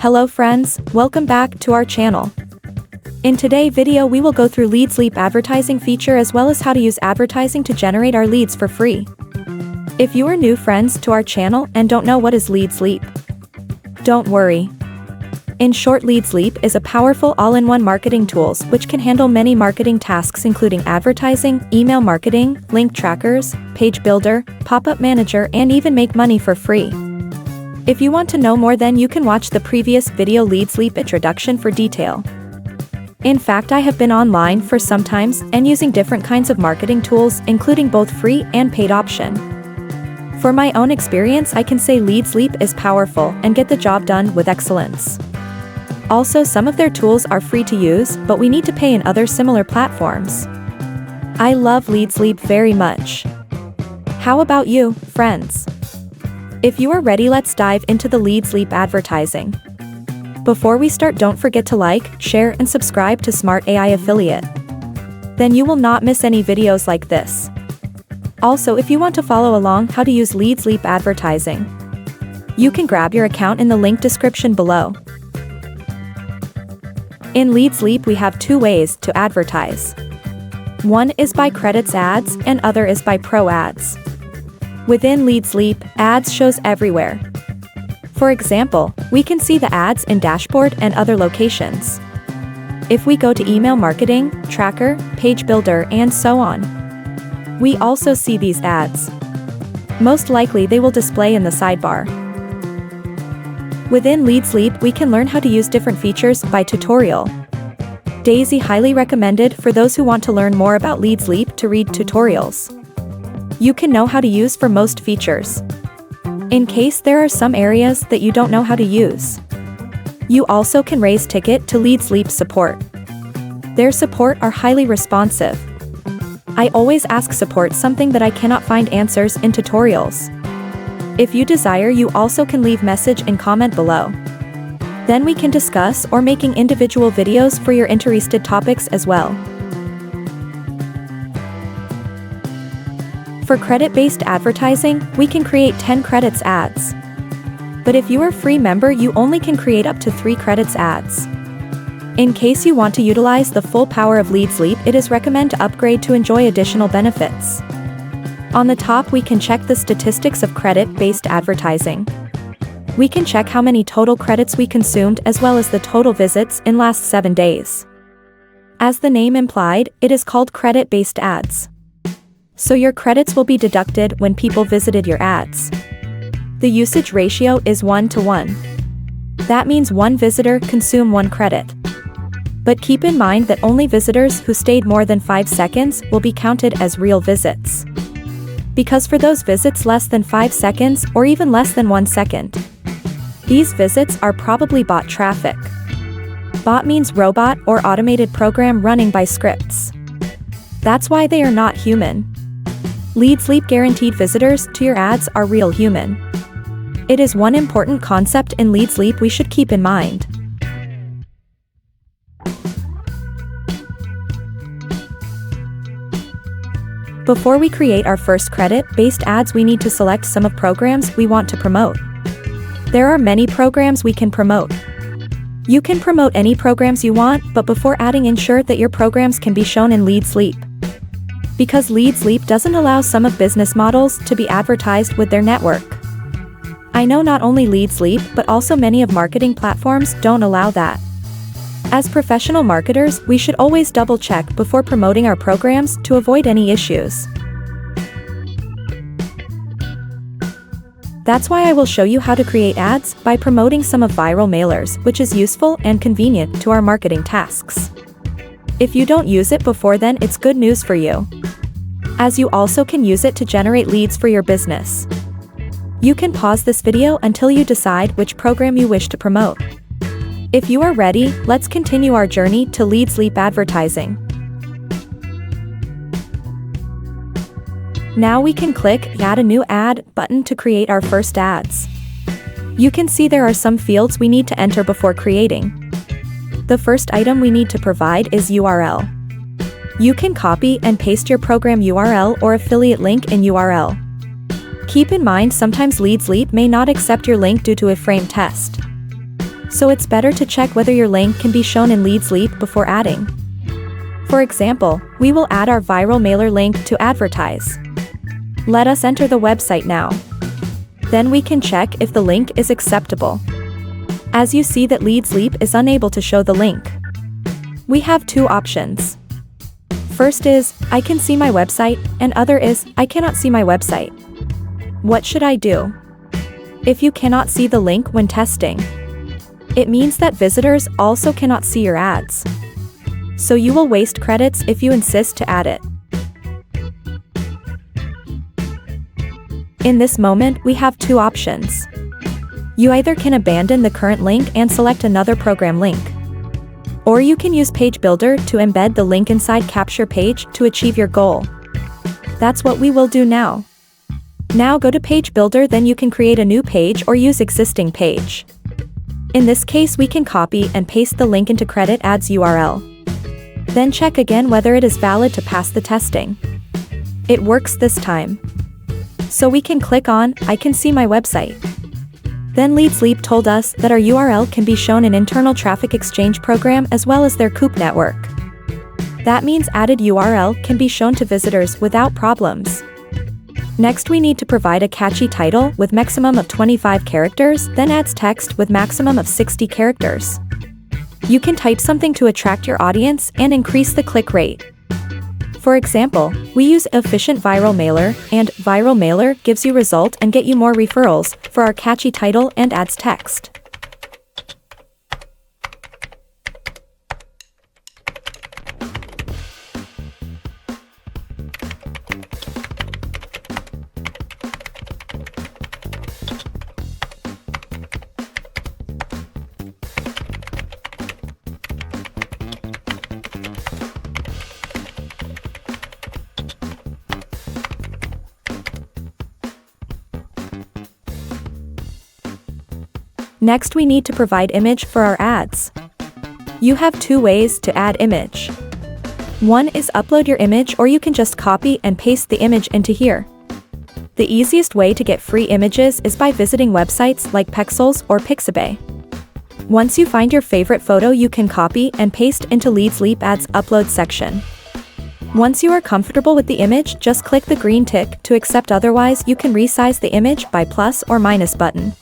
Hello friends, welcome back to our channel. In today's video we will go through LeadsLeap advertising feature as well as how to use advertising to generate our leads for free. If you are new friends to our channel and don't know what is LeadsLeap, don't worry. In short, LeadsLeap is a powerful all-in-one marketing tools which can handle many marketing tasks including advertising, email marketing, link trackers, page builder, pop-up manager and even make money for free. If you want to know more, then you can watch the previous video LeadsLeap introduction for detail. In fact, I have been online for some times and using different kinds of marketing tools including both free and paid option. For my own experience, I can say LeadsLeap is powerful and get the job done with excellence. Also, some of their tools are free to use, but we need to pay in other similar platforms. I love LeadsLeap very much. How about you, friends? If you are ready, let's dive into the LeadsLeap advertising. Before we start, don't forget to like, share and subscribe to Smart AI Affiliate. Then you will not miss any videos like this. Also, if you want to follow along how to use LeadsLeap advertising, you can grab your account in the link description below. In LeadsLeap we have two ways to advertise. One is by credits ads and other is by pro ads. Within LeadsLeap, ads shows everywhere. For example, we can see the ads in dashboard and other locations. If we go to email marketing, tracker, page builder and so on, we also see these ads. Most likely they will display in the sidebar. Within LeadsLeap we can learn how to use different features by tutorial. Daisy highly recommended for those who want to learn more about LeadsLeap to read tutorials. You can know how to use for most features. In case there are some areas that you don't know how to use, you also can raise ticket to LeadsLeap support. Their support are highly responsive. I always ask support something that I cannot find answers in tutorials. If you desire, you also can leave message in comment below. Then we can discuss or making individual videos for your interested topics as well. For credit-based advertising, we can create 10 credits ads. But if you are free member, you only can create up to 3 credits ads. In case you want to utilize the full power of LeadsLeap, it is recommended to upgrade to enjoy additional benefits. On the top we can check the statistics of credit-based advertising. We can check how many total credits we consumed as well as the total visits in last 7 days. As the name implied, it is called credit-based ads. So your credits will be deducted when people visited your ads. The usage ratio is 1:1. That means one visitor consume 1 credit. But keep in mind that only visitors who stayed more than 5 seconds will be counted as real visits. Because for those visits less than 5 seconds or even less than 1 second, these visits are probably bot traffic. Bot means robot or automated program running by scripts. That's why they are not human. LeadsLeap guaranteed visitors to your ads are real human. It is one important concept in LeadsLeap we should keep in mind. Before we create our first credit-based ads, we need to select some of programs we want to promote. There are many programs we can promote. You can promote any programs you want, but before adding, ensure that your programs can be shown in LeadsLeap. Because LeadsLeap doesn't allow some of business models to be advertised with their network. I know not only LeadsLeap but also many of marketing platforms don't allow that. As professional marketers, we should always double check before promoting our programs to avoid any issues. That's why I will show you how to create ads by promoting some of viral mailers, which is useful and convenient to our marketing tasks. If you don't use it before, then it's good news for you, as you also can use it to generate leads for your business. You can pause this video until you decide which program you wish to promote. If you are ready, let's continue our journey to LeadsLeap advertising. Now we can click Add a New Ad button to create our first ads. You can see there are some fields we need to enter before creating. The first item we need to provide is URL. You can copy and paste your program URL or affiliate link in URL. Keep in mind sometimes LeadsLeap may not accept your link due to a frame test. So it's better to check whether your link can be shown in LeadsLeap before adding. For example, we will add our viral mailer link to advertise. Let us enter the website now. Then we can check if the link is acceptable. As you see that LeadsLeap is unable to show the link. We have two options. First is, I can see my website, and other is, I cannot see my website. What should I do? If you cannot see the link when testing, it means that visitors also cannot see your ads. So you will waste credits if you insist to add it. In this moment, we have two options. You either can abandon the current link and select another program link. Or you can use Page Builder to embed the link inside Capture Page to achieve your goal. That's what we will do now. Now go to Page Builder, then you can create a new page or use existing page. In this case, we can copy and paste the link into Credit Ads URL. Then check again whether it is valid to pass the testing. It works this time. So we can click on, I can see my website. Then LeadsLeap told us that our URL can be shown in internal traffic exchange program as well as their Coop network. That means added URL can be shown to visitors without problems. Next, we need to provide a catchy title with maximum of 25 characters, then adds text with maximum of 60 characters. You can type something to attract your audience and increase the click rate. For example, we use efficient viral mailer, and viral mailer gives you result and get you more referrals for our catchy title and adds text. Next, we need to provide image for our ads. You have two ways to add image. One is upload your image, or you can just copy and paste the image into here. The easiest way to get free images is by visiting websites like Pexels or Pixabay. Once you find your favorite photo, you can copy and paste into LeadsLeap Ads Upload section. Once you are comfortable with the image, just click the green tick to accept, otherwise you can resize the image by plus or minus button.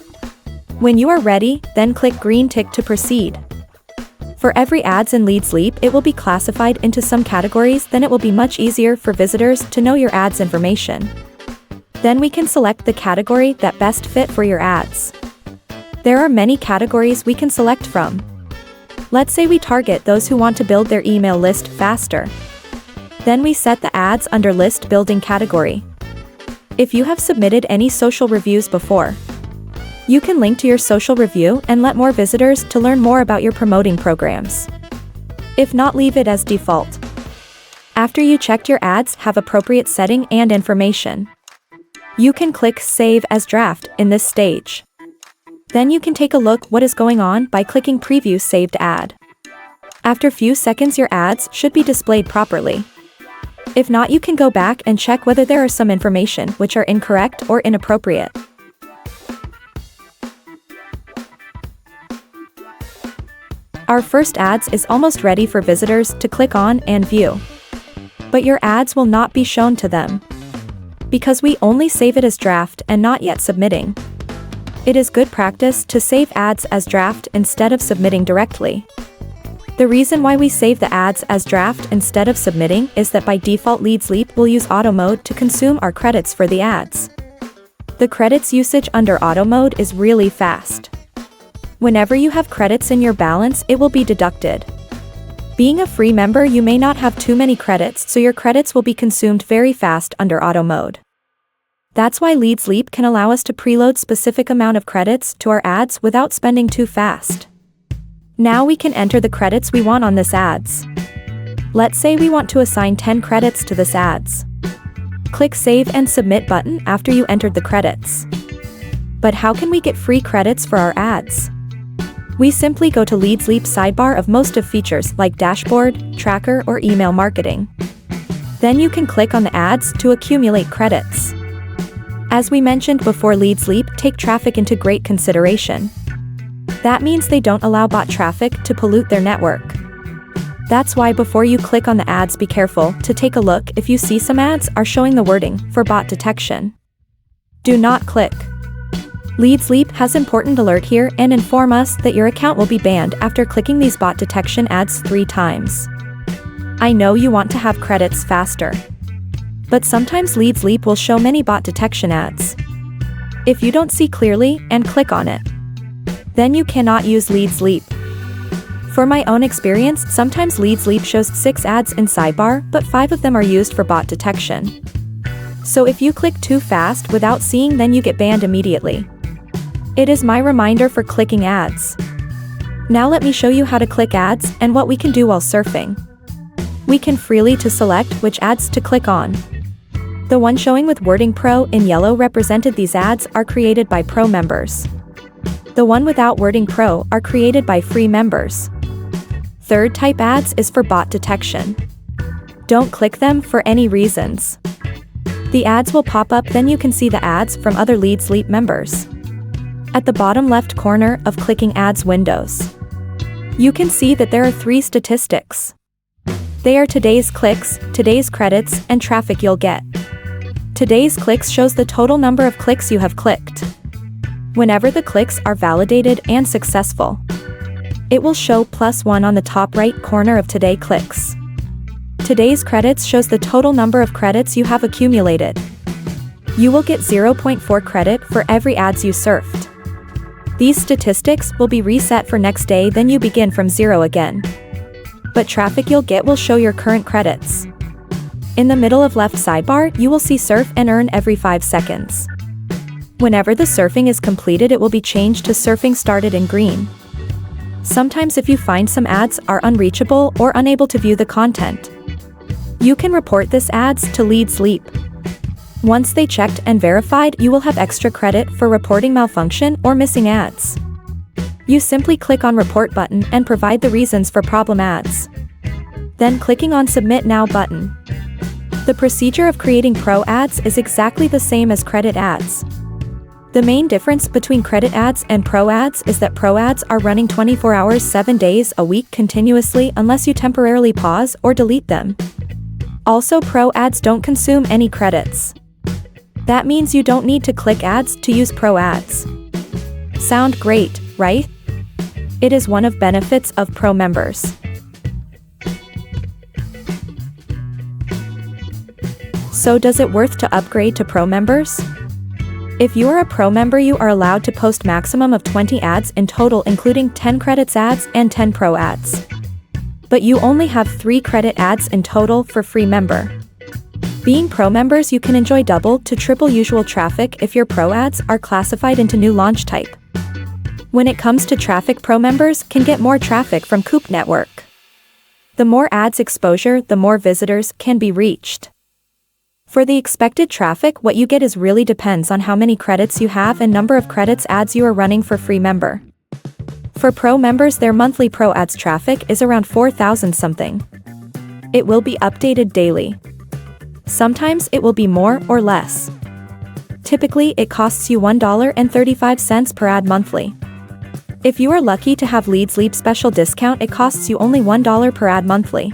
When you are ready, then click green tick to proceed. For every ads in LeadsLeap, it will be classified into some categories, then it will be much easier for visitors to know your ads information. Then we can select the category that best fit for your ads. There are many categories we can select from. Let's say we target those who want to build their email list faster. Then we set the ads under list building category. If you have submitted any social reviews before, you can link to your social review and let more visitors to learn more about your promoting programs. If not, leave it as default. After you checked your ads have appropriate setting and information, you can click Save as Draft in this stage. Then you can take a look what is going on by clicking Preview Saved Ad. After few seconds, your ads should be displayed properly. If not, you can go back and check whether there are some information which are incorrect or inappropriate. Our first ads is almost ready for visitors to click on and view. But your ads will not be shown to them, because we only save it as draft and not yet submitting. It is good practice to save ads as draft instead of submitting directly. The reason why we save the ads as draft instead of submitting is that by default LeadsLeap will use auto mode to consume our credits for the ads. The credits usage under auto mode is really fast. Whenever you have credits in your balance, it will be deducted. Being a free member, you may not have too many credits, so your credits will be consumed very fast under auto mode. That's why LeadsLeap can allow us to preload specific amount of credits to our ads without spending too fast. Now we can enter the credits we want on this ads. Let's say we want to assign 10 credits to this ads. Click Save and Submit button after you entered the credits. But how can we get free credits for our ads? We simply go to LeadsLeap sidebar of most of features like dashboard, tracker, or email marketing. Then you can click on the ads to accumulate credits. As we mentioned before, LeadsLeap take traffic into great consideration. That means they don't allow bot traffic to pollute their network. That's why before you click on the ads, be careful to take a look if you see some ads are showing the wording for bot detection. Do not click. LeadsLeap has important alert here and inform us that your account will be banned after clicking these bot detection ads 3 times. I know you want to have credits faster, but sometimes LeadsLeap will show many bot detection ads. If you don't see clearly and click on it, then you cannot use LeadsLeap. For my own experience, sometimes LeadsLeap shows 6 ads in sidebar, but 5 of them are used for bot detection. So if you click too fast without seeing, then you get banned immediately. It is my reminder for clicking ads. Now let me show you how to click ads and what we can do while surfing. We can freely to select which ads to click on. The one showing with wording Pro in yellow represented these ads are created by Pro members. The one without wording Pro are created by free members. Third type ads is for bot detection. Don't click them for any reasons. The ads will pop up, then you can see the ads from other LeadsLeap members. At the bottom left corner of clicking ads windows, you can see that there are 3 statistics. They are today's clicks, today's credits, and traffic you'll get. Today's clicks shows the total number of clicks you have clicked. Whenever the clicks are validated and successful, it will show +1 on the top right corner of today clicks. Today's credits shows the total number of credits you have accumulated. You will get 0.4 credit for every ads you surfed. These statistics will be reset for next day, then you begin from 0 again. But traffic you'll get will show your current credits. In the middle of left sidebar, you will see surf and earn every 5 seconds. Whenever the surfing is completed, it will be changed to surfing started in green. Sometimes if you find some ads are unreachable or unable to view the content, you can report this ads to LeadsLeap. Once they checked and verified, you will have extra credit for reporting malfunction or missing ads. You simply click on report button and provide the reasons for problem ads. Then clicking on submit now button. The procedure of creating pro ads is exactly the same as credit ads. The main difference between credit ads and pro ads is that pro ads are running 24 hours 7 days a week continuously unless you temporarily pause or delete them. Also, pro ads don't consume any credits. That means you don't need to click ads to use pro ads. Sound great, right? It is one of benefits of pro members. So does it worth to upgrade to pro members? If you are a pro member, you are allowed to post maximum of 20 ads in total, including 10 credits ads and 10 pro ads. But you only have 3 credit ads in total for free member. Being pro members, you can enjoy double to triple usual traffic if your pro ads are classified into new launch type. When it comes to traffic, pro members can get more traffic from Coop network. The more ads exposure, the more visitors can be reached. For the expected traffic, what you get is really depends on how many credits you have and number of credits ads you are running for free member. For pro members, their monthly pro ads traffic is around 4,000 something. It will be updated daily. Sometimes it will be more or less. Typically, it costs you $1.35 per ad monthly. If you are lucky to have LeadsLeap special discount, it costs you only $1 per ad monthly.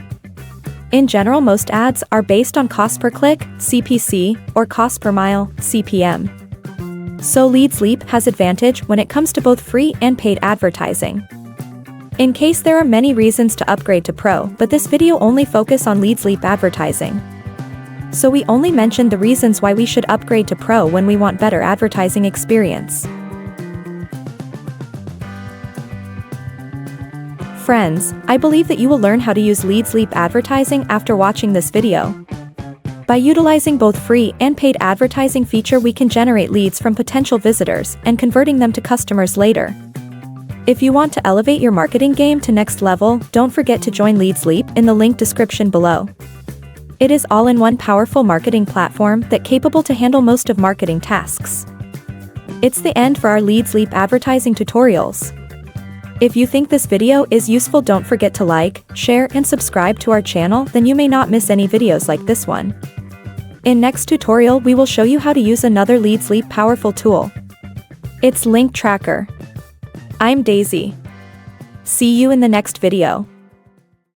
In general, most ads are based on cost per click, CPC, or cost per mile, CPM. So LeadsLeap has advantage when it comes to both free and paid advertising. In case there are many reasons to upgrade to pro, but this video only focus on LeadsLeap advertising. So we only mentioned the reasons why we should upgrade to pro when we want better advertising experience. Friends, I believe that you will learn how to use LeadsLeap advertising after watching this video. By utilizing both free and paid advertising feature, we can generate leads from potential visitors and converting them to customers later. If you want to elevate your marketing game to next level, don't forget to join LeadsLeap in the link description below. It is all-in-one powerful marketing platform that capable to handle most of marketing tasks. It's the end for our LeadsLeap advertising tutorials. If you think this video is useful, don't forget to like, share, and subscribe to our channel, then you may not miss any videos like this one. In next tutorial, we will show you how to use another LeadsLeap powerful tool. It's Link Tracker. I'm Daisy. See you in the next video.